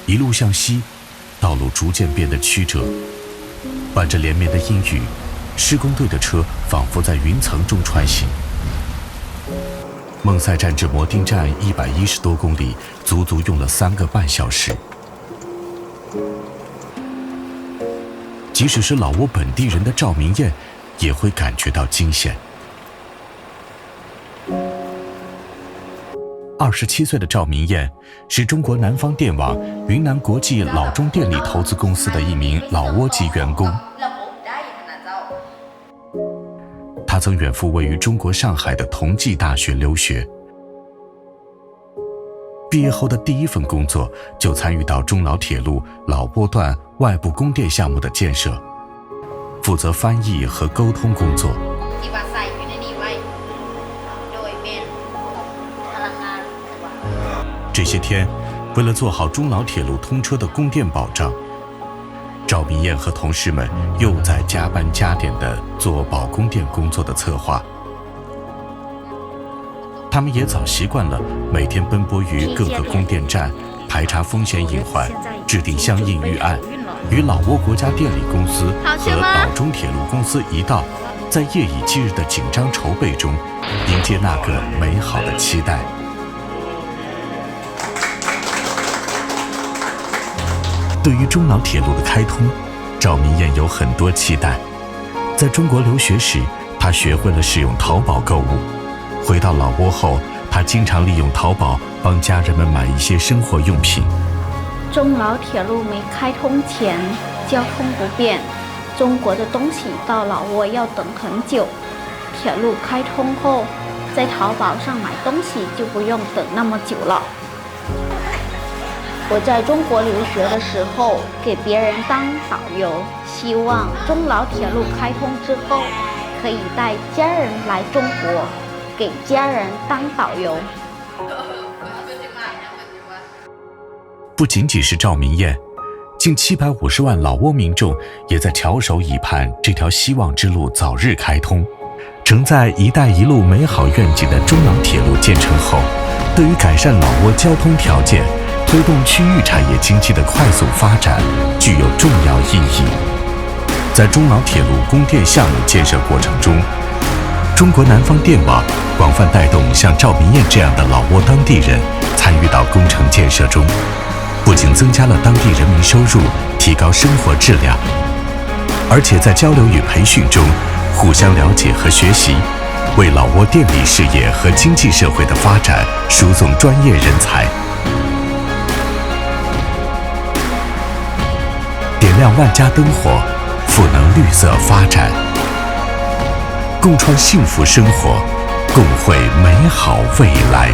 一路向西，道路逐渐变得曲折，伴着连绵的阴雨，施工队的车仿佛在云层中穿行。孟塞站至摩丁站110多公里，足足用了3个半小时。即使是老挝本地人的赵明艳，也会感觉到惊险。27岁的赵明艳是中国南方电网云南国际老中电力投资公司的一名老挝籍员工。他曾远赴位于中国上海的同济大学留学，毕业后的第一份工作就参与到中老铁路老挝段外部供电项目的建设，负责翻译和沟通工作。这些天，为了做好中老铁路通车的供电保障，赵明艳和同事们又在加班加点地做保供电工作的策划。他们也早习惯了每天奔波于各个供电站，排查风险隐患，制定相应预案，与老挝国家电力公司和老中铁路公司一道，在夜以继日的紧张筹备中，迎接那个美好的期待。对于中老铁路的开通，赵明艳有很多期待。在中国留学时，她学会了使用淘宝购物。回到老挝后，她经常利用淘宝帮家人们买一些生活用品。中老铁路没开通前，交通不便，中国的东西到老挝要等很久。铁路开通后，在淘宝上买东西就不用等那么久了。我在中国留学的时候，给别人当导游，希望中老铁路开通之后，可以带家人来中国，给家人当导游。不仅仅是赵明艳，近750万老挝民众也在翘首以盼这条希望之路早日开通。承载“一带一路”美好愿景的中老铁路建成后，对于改善老挝交通条件，推动区域产业经济的快速发展具有重要意义。在中老铁路供电项目建设过程中，中国南方电网广泛带动像赵明艳这样的老挝当地人参与到工程建设中，不仅增加了当地人民收入，提高生活质量，而且在交流与培训中互相了解和学习，为老挝电力事业和经济社会的发展输送专业人才。点亮万家灯火，赋能绿色发展，共创幸福生活，共绘美好未来。